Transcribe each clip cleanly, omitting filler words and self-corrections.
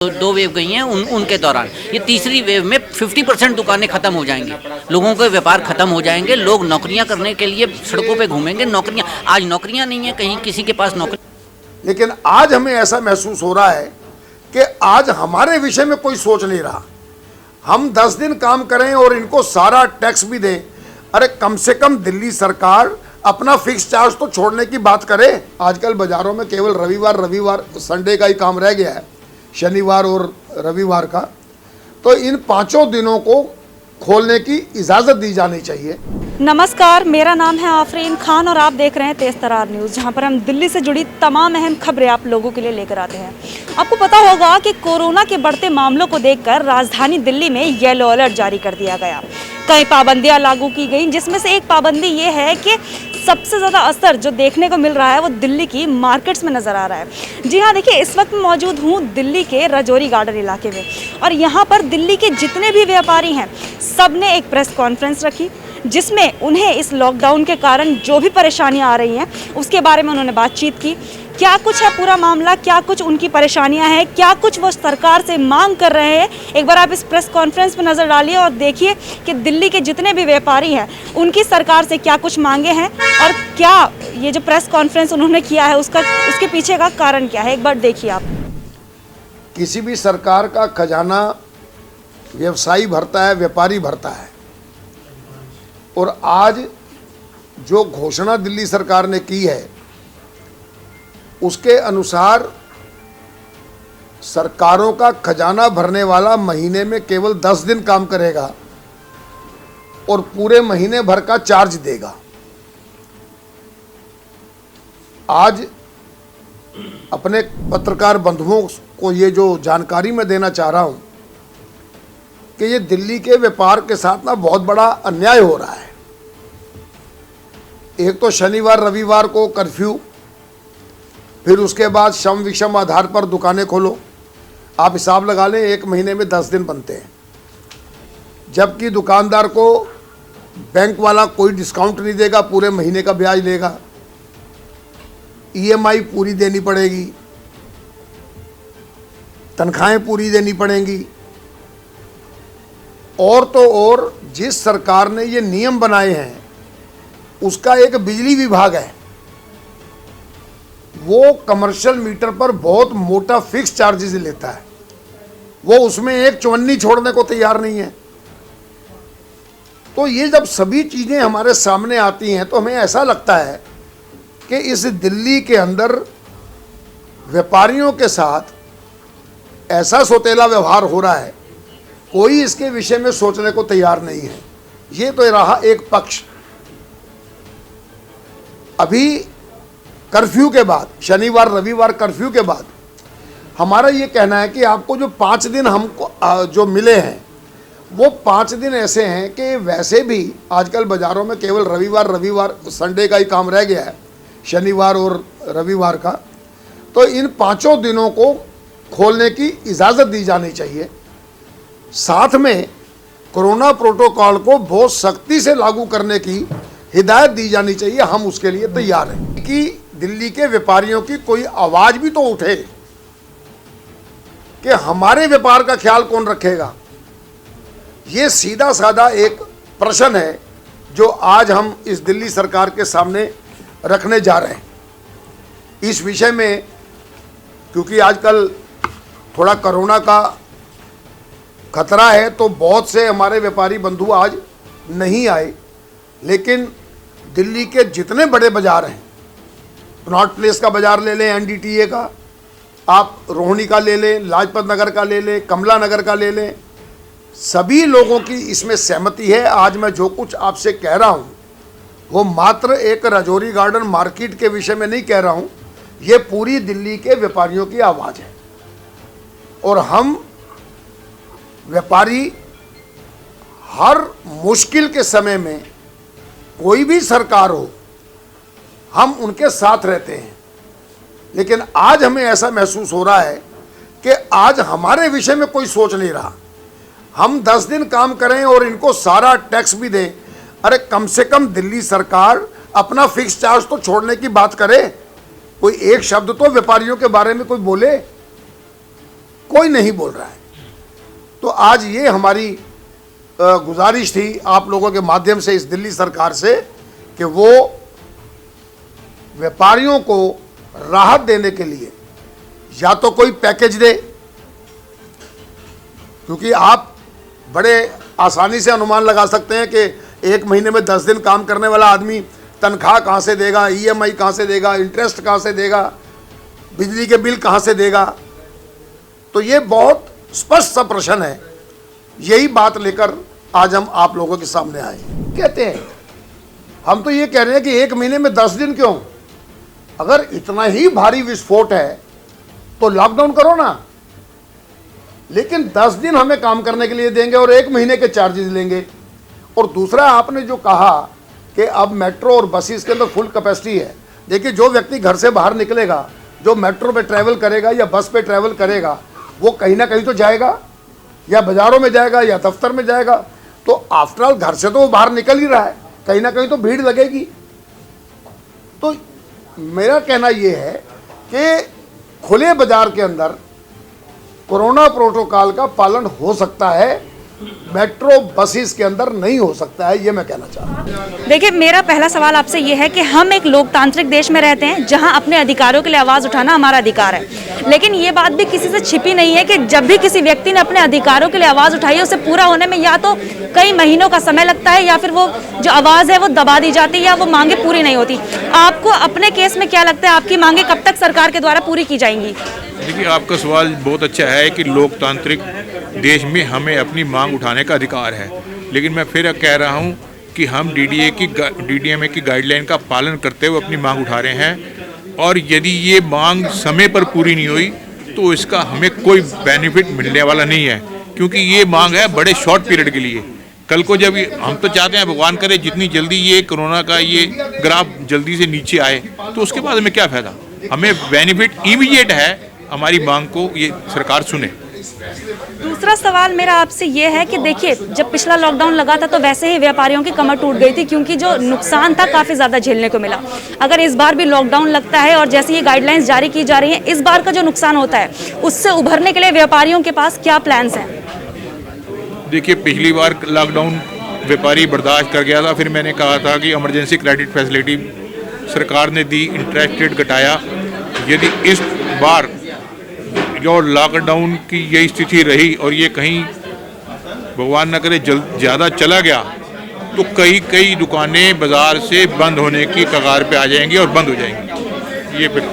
दो वेव गई हैं उनके दौरान ये तीसरी वेव में 50% दुकानें खत्म हो जाएंगी, लोगों के व्यापार खत्म हो जाएंगे, लोग नौकरियां करने के लिए सड़कों पे घूमेंगे। आज नौकरियां नहीं है, कहीं किसी के पास नौकरी। लेकिन आज हमें ऐसा महसूस हो रहा है कि आज हमारे विषय में कोई सोच नहीं रहा। हम 10 दिन काम करें और इनको सारा टैक्स भी दें। अरे कम से कम दिल्ली सरकार अपना फिक्स चार्ज तो छोड़ने की बात करे। आजकल बाजारों में केवल रविवार संडे का ही काम रह गया है, शनिवार और रविवार का। तो इन 5 दिनों को खोलने की इजाज़त दी जानी चाहिए। नमस्कार, मेरा नाम है आफरीन खान और आप देख रहे हैं तेज तरार न्यूज़, जहां पर हम दिल्ली से जुड़ी तमाम अहम खबरें आप लोगों के लिए लेकर आते हैं। आपको पता होगा कि कोरोना के बढ़ते मामलों को देखकर राजधानी दिल्ली में येलो अलर्ट जारी कर दिया गया। कई पाबंदियां लागू की गई, जिसमें से एक पाबंदी ये है कि सबसे ज़्यादा असर जो देखने को मिल रहा है वो दिल्ली की मार्केट्स में नज़र आ रहा है। जी हाँ, देखिए इस वक्त मैं मौजूद हूँ दिल्ली के रजौरी गार्डन इलाके में और यहाँ पर दिल्ली के जितने भी व्यापारी हैं सब ने एक प्रेस कॉन्फ्रेंस रखी, जिसमें उन्हें इस लॉकडाउन के कारण जो भी परेशानियां आ रही हैं उसके बारे में उन्होंने बातचीत की। क्या कुछ है पूरा मामला, क्या कुछ उनकी परेशानियां हैं, क्या कुछ वो सरकार से मांग कर रहे हैं। एक बार आप इस प्रेस कॉन्फ्रेंस में नज़र डालिए और देखिए कि दिल्ली के जितने भी व्यापारी हैं उनकी सरकार से क्या कुछ मांगे हैं और क्या ये जो प्रेस कॉन्फ्रेंस उन्होंने किया है उसके पीछे का कारण क्या है। एक बार देखिए आप। किसी भी सरकार का खजाना व्यवसायी भरता है, व्यापारी भरता है। और आज जो घोषणा दिल्ली सरकार ने की है उसके अनुसार सरकारों का खजाना भरने वाला महीने में केवल 10 दिन काम करेगा और पूरे महीने भर का चार्ज देगा। आज अपने पत्रकार बंधुओं को ये जो जानकारी मैं देना चाह रहा हूँ कि ये दिल्ली के व्यापार के साथ ना बहुत बड़ा अन्याय हो रहा है। एक तो शनिवार रविवार को कर्फ्यू, फिर उसके बाद शम विषम आधार पर दुकानें खोलो। आप हिसाब लगा लें, एक महीने में 10 दिन बनते हैं, जबकि दुकानदार को बैंक वाला कोई डिस्काउंट नहीं देगा, पूरे महीने का ब्याज लेगा। EMI पूरी देनी पड़ेगी, तनख्वाहें पूरी देनी पड़ेंगी। और तो और जिस सरकार ने ये नियम बनाए हैं उसका एक बिजली विभाग है, वो कमर्शियल मीटर पर बहुत मोटा फिक्स चार्जेस लेता है। वो उसमें एक चवन्नी छोड़ने को तैयार नहीं है। तो ये जब सभी चीज़ें हमारे सामने आती हैं तो हमें ऐसा लगता है कि इस दिल्ली के अंदर व्यापारियों के साथ ऐसा सौतेला व्यवहार हो रहा है, कोई इसके विषय में सोचने को तैयार नहीं है। ये तो रहा एक पक्ष। अभी कर्फ्यू के बाद, शनिवार रविवार कर्फ्यू के बाद हमारा ये कहना है कि आपको जो 5 दिन हमको जो मिले हैं वो 5 दिन ऐसे हैं कि वैसे भी आजकल बाज़ारों में केवल रविवार संडे का ही काम रह गया है, शनिवार और रविवार का। तो इन 5 दिनों को खोलने की इजाज़त दी जानी चाहिए। साथ में कोरोना प्रोटोकॉल को बहुत सख्ती से लागू करने की हिदायत दी जानी चाहिए। हम उसके लिए तैयार हैं कि दिल्ली के व्यापारियों की कोई आवाज़ भी तो उठे कि हमारे व्यापार का ख्याल कौन रखेगा। ये सीधा साधा एक प्रश्न है जो आज हम इस दिल्ली सरकार के सामने रखने जा रहे हैं। इस विषय में क्योंकि आजकल थोड़ा कोरोना का खतरा है तो बहुत से हमारे व्यापारी बंधु आज नहीं आए, लेकिन दिल्ली के जितने बड़े बाज़ार हैं, कनॉट प्लेस का बाज़ार ले लें, NDTA का, आप रोहिणी का ले लें, लाजपत नगर का ले लें, कमला नगर का ले लें, सभी लोगों की इसमें सहमति है। आज मैं जो कुछ आपसे कह रहा हूँ वो मात्र एक रजौरी गार्डन मार्केट के विषय में नहीं कह रहा हूँ, ये पूरी दिल्ली के व्यापारियों की आवाज़ है। और हम व्यापारी हर मुश्किल के समय में, कोई भी सरकार हो, हम उनके साथ रहते हैं। लेकिन आज हमें ऐसा महसूस हो रहा है कि आज हमारे विषय में कोई सोच नहीं रहा। हम 10 दिन काम करें और इनको सारा टैक्स भी दें। अरे कम से कम दिल्ली सरकार अपना फिक्स चार्ज तो छोड़ने की बात करे। कोई एक शब्द तो व्यापारियों के बारे में कोई बोले। कोई नहीं बोल रहा है। तो आज ये हमारी गुजारिश थी आप लोगों के माध्यम से इस दिल्ली सरकार से कि वो व्यापारियों को राहत देने के लिए या तो कोई पैकेज दे, क्योंकि आप बड़े आसानी से अनुमान लगा सकते हैं कि एक महीने में 10 दिन काम करने वाला आदमी तनख्वाह कहाँ से देगा, ईएमआई कहाँ से देगा, इंटरेस्ट कहाँ से देगा, बिजली के बिल कहाँ से देगा। तो ये बहुत स्पष्ट सा प्रश्न है। यही बात लेकर आज हम आप लोगों के सामने आए। कहते हैं हम तो ये कह रहे हैं कि एक महीने में 10 दिन क्यों, अगर इतना ही भारी विस्फोट है तो लॉकडाउन करो ना, लेकिन 10 दिन हमें काम करने के लिए देंगे और एक महीने के चार्जेस लेंगे। और दूसरा आपने जो कहा कि अब मेट्रो और बसेस के अंदर फुल कैपेसिटी है, देखिए जो व्यक्ति घर से बाहर निकलेगा, जो मेट्रो पे ट्रैवल करेगा या बस पे ट्रैवल करेगा, वो कहीं ना कहीं तो जाएगा, या बाजारों में जाएगा या दफ्तर में जाएगा। तो आफ्टर ऑल घर से तो वो बाहर निकल ही रहा है, कहीं ना कहीं तो भीड़ लगेगी। तो मेरा कहना ये है कि खुले बाजार के अंदर कोरोना प्रोटोकॉल का पालन हो सकता है, मेट्रो बसेस के अंदर नहीं हो सकता है, ये मैं कहना चाह रहा हूँ। देखिए, मेरा पहला सवाल आपसे ये है कि हम एक लोकतांत्रिक देश में रहते हैं जहां अपने अधिकारों के लिए आवाज़ उठाना हमारा अधिकार है, लेकिन ये बात भी किसी से छिपी नहीं है कि जब भी किसी व्यक्ति ने अपने अधिकारों के लिए आवाज़ उठाई है, उसे पूरा होने में या तो कई महीनों का समय लगता है या फिर वो जो आवाज़ है वो दबा दी जाती है या वो मांगे पूरी नहीं होती। आपको अपने केस में क्या लगता है, आपकी मांगे कब तक सरकार के द्वारा पूरी की जाएंगी? देखिए, आपका सवाल बहुत अच्छा है कि लोकतांत्रिक देश में हमें अपनी मांग उठाने का अधिकार है, लेकिन मैं फिर कह रहा हूं कि हम डीडीएमए की गाइडलाइन का पालन करते हुए अपनी मांग उठा रहे हैं, और यदि ये मांग समय पर पूरी नहीं हुई तो इसका हमें कोई बेनिफिट मिलने वाला नहीं है, क्योंकि ये मांग है बड़े शॉर्ट पीरियड के लिए। कल को जब हम तो चाहते हैं भगवान करे जितनी जल्दी ये कोरोना का ये ग्राफ जल्दी से नीचे आए, तो उसके बाद हमें क्या फ़ायदा। हमें बेनिफिट इमीडिएट है, हमारी मांग को ये सरकार सुने। दूसरा सवाल मेरा आपसे ये है कि देखिए, जब पिछला लॉकडाउन लगा था तो वैसे ही व्यापारियों की कमर टूट गई थी, क्योंकि जो नुकसान था काफ़ी ज़्यादा झेलने को मिला। अगर इस बार भी लॉकडाउन लगता है और जैसे ये गाइडलाइंस जारी की जा रही हैं, इस बार का जो नुकसान होता है उससे उभरने के लिए व्यापारियों के पास क्या प्लान्स हैं? देखिए, पिछली बार लॉकडाउन व्यापारी बर्दाश्त कर गया था, फिर मैंने कहा था कि इमरजेंसी क्रेडिट फैसिलिटी सरकार ने दी, इंटरेस्ट रेट घटाया। यदि इस बार जो लॉकडाउन की यही स्थिति रही और ये कहीं भगवान न करे ज़्यादा चला गया, तो कई दुकानें बाज़ार से बंद होने की कगार पे आ जाएंगी और बंद हो जाएंगी। ये फिर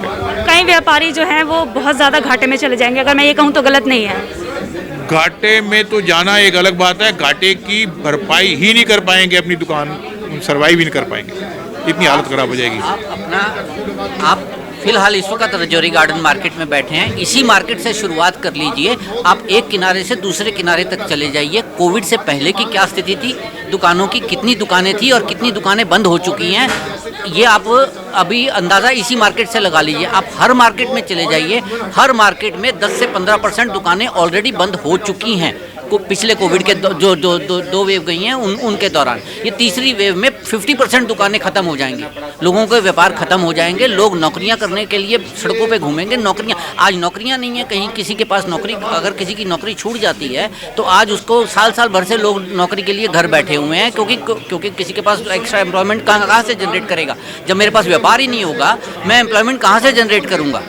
कई व्यापारी जो हैं वो बहुत ज़्यादा घाटे में चले जाएंगे, अगर मैं ये कहूँ तो गलत नहीं है। घाटे में तो जाना एक अलग बात है, घाटे की भरपाई ही नहीं कर पाएंगे, अपनी दुकान सर्वाइव ही नहीं कर पाएंगे, इतनी हालत ख़राब हो जाएगी। आप फिलहाल इस वक्त रजौरी गार्डन मार्केट में बैठे हैं। इसी मार्केट से शुरुआत कर लीजिए, आप एक किनारे से दूसरे किनारे तक चले जाइए। कोविड से पहले की क्या स्थिति थी, दुकानों की कितनी दुकानें थी और कितनी दुकानें बंद हो चुकी हैं, ये आप अभी अंदाज़ा इसी मार्केट से लगा लीजिए। आप हर मार्केट में चले जाइए, हर मार्केट में 10 से 15% दुकानें ऑलरेडी बंद हो चुकी हैं। पिछले कोविड के जो दो वेव गई हैं उनके दौरान। ये तीसरी वेव में 50% दुकानें ख़त्म हो जाएंगी, लोगों के व्यापार ख़त्म हो जाएंगे, लोग नौकरियां करने के लिए सड़कों पे घूमेंगे। नौकरियां, आज नौकरियां नहीं है, कहीं किसी के पास नौकरी, अगर किसी की नौकरी छूट जाती है तो आज उसको साल भर से लोग नौकरी के लिए घर बैठे हुए हैं, क्योंकि किसी के पास एक्स्ट्रा एम्प्लॉयमेंट कहाँ से जनरेट करेगा। जब मेरे पास व्यापार ही नहीं होगा, मैं एम्प्लॉयमेंट कहाँ से जनरेट करूँगा?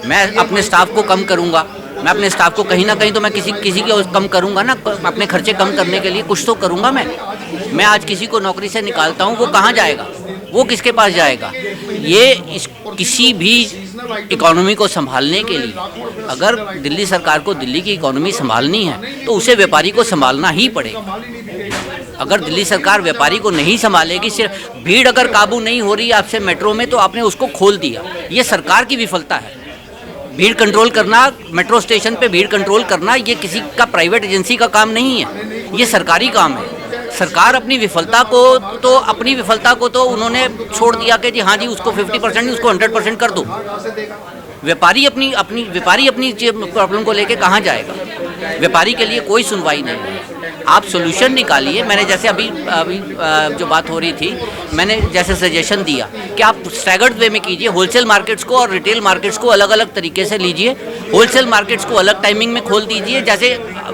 मैं अपने स्टाफ को कम करूँगा, मैं अपने स्टाफ को कहीं ना कहीं तो मैं किसी को कम करूंगा ना, अपने खर्चे कम करने के लिए कुछ तो करूंगा। मैं आज किसी को नौकरी से निकालता हूं, वो कहाँ जाएगा, वो किसके पास जाएगा? किसी भी इकोनॉमी को संभालने के लिए अगर दिल्ली सरकार को दिल्ली की इकोनॉमी संभालनी है तो उसे व्यापारी को संभालना ही पड़ेगा। अगर दिल्ली सरकार व्यापारी को नहीं संभालेगी, सिर्फ भीड़ अगर काबू नहीं हो रही आपसे मेट्रो में, तो आपने उसको खोल दिया। ये सरकार की विफलता है। भीड़ कंट्रोल करना, मेट्रो स्टेशन पे भीड़ कंट्रोल करना, ये किसी का प्राइवेट एजेंसी का काम नहीं है, ये सरकारी काम है। सरकार अपनी विफलता को तो उन्होंने छोड़ दिया कि जी हाँ जी उसको 50% नहीं, उसको 100% कर दो। व्यापारी अपनी प्रॉब्लम को लेके कहाँ जाएगा? व्यापारी के लिए कोई सुनवाई नहीं है। आप सोल्यूशन निकालिए। मैंने जैसे अभी जो बात हो रही थी, मैंने जैसे सजेशन दिया कि आप स्टैगर्ड वे में कीजिए, होलसेल मार्केट्स को और रिटेल मार्केट्स को अलग अलग तरीके से लीजिए। होलसेल मार्केट्स को अलग टाइमिंग में खोल दीजिए, जैसे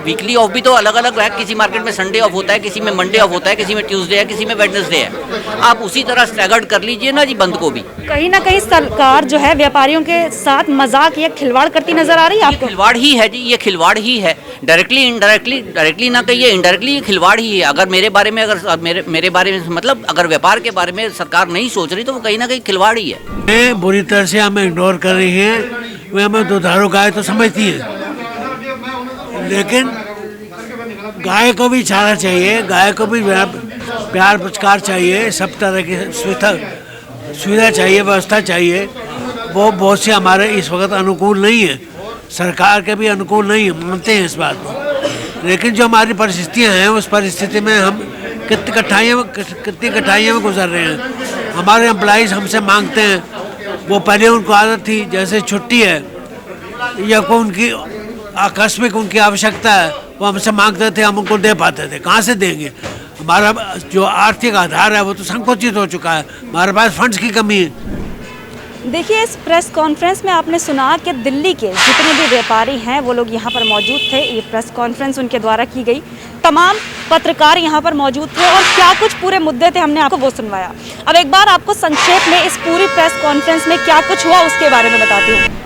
वीकली ऑफ भी तो अलग अलग है, किसी मार्केट में संडे ऑफ होता है, किसी में मंडे ऑफ होता है, किसी में ट्यूसडे है, किसी में वेडनेसडे है। आप उसी तरह स्टैगर्ड कर लीजिए ना जी बंद को भी। कहीं ना कहीं सरकार जो है व्यापारियों के साथ मजाक या खिलवाड़ करती नजर आ रही है आपको? खिलवाड़ ही है जी, ये खिलवाड़ ही है। डायरेक्टली ना कहिए, इनडायरेक्टली ये खिलवाड़ ही है। अगर मेरे बारे में मेरे बारे में मतलब अगर व्यापार के बारे में सरकार नहीं सोच रही तो वो कहीं ना कहीं खिलवाड़ ही है। बुरी तरह से हमें इग्नोर कर रही हैं। वे हमें दुधारू गाय तो समझती हैं, लेकिन गाय को भी चारा चाहिए, गाय को भी प्यार पुचकार चाहिए, सब तरह की सुविधा चाहिए, व्यवस्था चाहिए। वो बहुत से हमारे इस वक्त अनुकूल नहीं है, सरकार के भी अनुकूल नहीं है, मानते हैं इस बात को। लेकिन जो हमारी परिस्थितियां हैं, उस परिस्थिति में हम कितनी कठिनाइयों में गुजर रहे हैं। हमारे एम्प्लॉइज़ हमसे मांगते हैं, वो पहले उनको आदत थी, जैसे छुट्टी है या कोई उनकी आकस्मिक उनकी आवश्यकता है, वो हमसे मांगते थे, हम उनको दे पाते थे। कहाँ से देंगे? हमारा जो आर्थिक आधार है वो तो संकुचित हो चुका है, हमारे पास फंड्स की कमी है। देखिए, इस प्रेस कॉन्फ्रेंस में आपने सुना कि दिल्ली के जितने भी व्यापारी हैं वो लोग यहाँ पर मौजूद थे। ये प्रेस कॉन्फ्रेंस उनके द्वारा की गई, तमाम पत्रकार यहाँ पर मौजूद थे और क्या कुछ पूरे मुद्दे थे हमने आपको वो सुनवाया। अब एक बार आपको संक्षेप में इस पूरी प्रेस कॉन्फ्रेंस में क्या कुछ हुआ उसके बारे में बताती हूँ।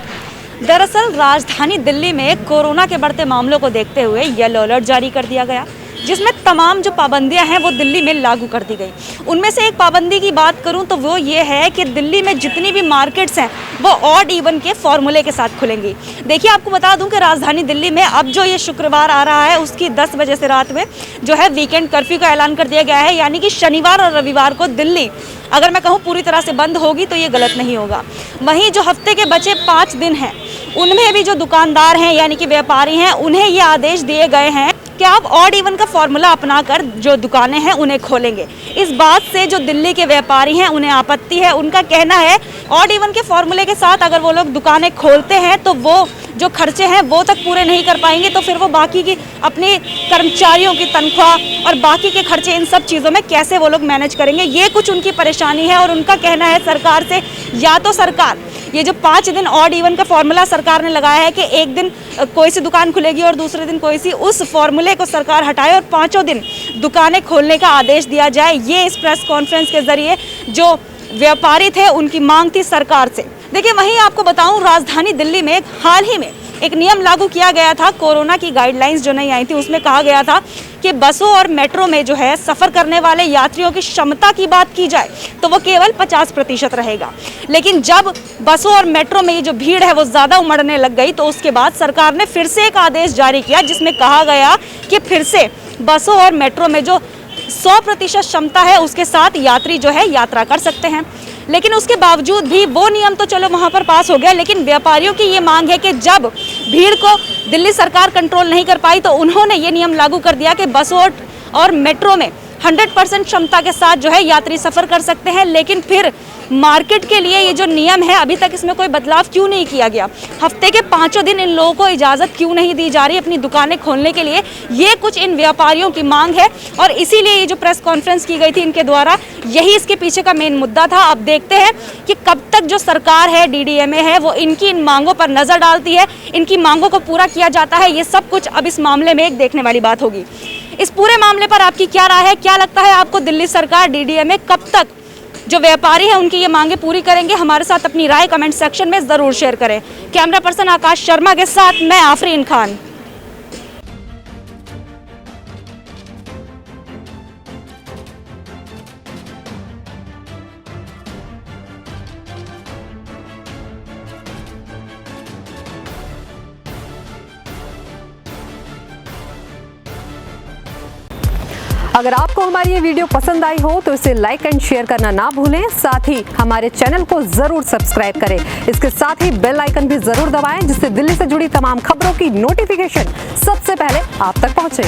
दरअसल राजधानी दिल्ली में कोरोना के बढ़ते मामलों को देखते हुए येलो अलर्ट जारी कर दिया गया, जिसमें तमाम जो पाबंदियां हैं वो दिल्ली में लागू कर दी गई। उनमें से एक पाबंदी की बात करूं तो वो ये है कि दिल्ली में जितनी भी मार्केट्स हैं वो ऑड इवन के फॉर्मूले के साथ खुलेंगी। देखिए, आपको बता दूं कि राजधानी दिल्ली में अब जो ये शुक्रवार आ रहा है उसकी 10 बजे से रात में जो है वीकेंड कर्फ्यू का ऐलान कर दिया गया है, यानी कि शनिवार और रविवार को दिल्ली, अगर मैं कहूँ पूरी तरह से बंद होगी तो ये गलत नहीं होगा। वहीं जो हफ्ते के बचे 5 दिन हैं उनमें भी जो दुकानदार हैं यानी कि व्यापारी हैं, उन्हें ये आदेश दिए गए हैं कि आप ऑड इवन का फॉर्मूला अपनाकर जो दुकानें हैं उन्हें खोलेंगे। इस बात से जो दिल्ली के व्यापारी हैं उन्हें आपत्ति है। उनका कहना है ऑड इवन के फॉर्मूले के साथ अगर वो लोग दुकानें खोलते हैं तो वो जो खर्चे हैं वो तक पूरे नहीं कर पाएंगे, तो फिर वो बाकी की अपने कर्मचारियों की तनख्वाह और बाकी के खर्चे, इन सब चीज़ों में कैसे वो लोग मैनेज करेंगे, ये कुछ उनकी परेशानी है। और उनका कहना है सरकार से, या तो सरकार ये जो 5 दिन ऑड इवन का फॉर्मूला सरकार ने लगाया है कि एक दिन कोई सी दुकान खुलेगी और दूसरे दिन कोई सी, उस फॉर्मूले को सरकार हटाए और 5 दिन दुकानें खोलने का आदेश दिया जाए। ये इस प्रेस कॉन्फ्रेंस के जरिए जो व्यापारी थे उनकी मांग थी सरकार से। देखिए, वहीं आपको बताऊं, राजधानी दिल्ली में हाल ही में एक नियम लागू किया गया था। कोरोना की गाइडलाइंस जो नहीं आई थी उसमें कहा गया था कि बसों और मेट्रो में जो है सफ़र करने वाले यात्रियों की क्षमता की बात की जाए तो वो केवल 50% रहेगा। लेकिन जब बसों और मेट्रो में ये जो भीड़ है वो ज़्यादा उमड़ने लग गई तो उसके बाद सरकार ने फिर से एक आदेश जारी किया जिसमें कहा गया कि फिर से बसों और मेट्रो में जो 100% क्षमता है उसके साथ यात्री जो है यात्रा कर सकते हैं। लेकिन उसके बावजूद भी वो नियम तो चलो वहाँ पर पास हो गया, लेकिन व्यापारियों की ये मांग है कि जब भीड़ को दिल्ली सरकार कंट्रोल नहीं कर पाई तो उन्होंने ये नियम लागू कर दिया कि बसों और मेट्रो में 100% क्षमता के साथ जो है यात्री सफ़र कर सकते हैं। लेकिन फिर मार्केट के लिए ये जो नियम है अभी तक इसमें कोई बदलाव क्यों नहीं किया गया? हफ्ते के 5 दिन इन लोगों को इजाज़त क्यों नहीं दी जा रही अपनी दुकानें खोलने के लिए? ये कुछ इन व्यापारियों की मांग है और इसीलिए ये जो प्रेस कॉन्फ्रेंस की गई थी इनके द्वारा, यही इसके पीछे का मेन मुद्दा था। अब देखते हैं कि कब तक जो सरकार है, DDMA है, वो इनकी इन मांगों पर नज़र डालती है, इनकी मांगों को पूरा किया जाता है। ये सब कुछ अब इस मामले में एक देखने वाली बात होगी। इस पूरे मामले पर आपकी क्या राय है? क्या लगता है आपको दिल्ली सरकार, DDMA कब तक जो व्यापारी हैं उनकी ये मांगे पूरी करेंगे? हमारे साथ अपनी राय कमेंट सेक्शन में ज़रूर शेयर करें। कैमरा पर्सन आकाश शर्मा के साथ मैं आफरीन खान। अगर आपको हमारी ये वीडियो पसंद आई हो तो इसे लाइक एंड शेयर करना ना भूलें। साथ ही हमारे चैनल को जरूर सब्सक्राइब करें। इसके साथ ही बेल आइकन भी जरूर दबाएं जिससे दिल्ली से जुड़ी तमाम खबरों की नोटिफिकेशन सबसे पहले आप तक पहुंचे।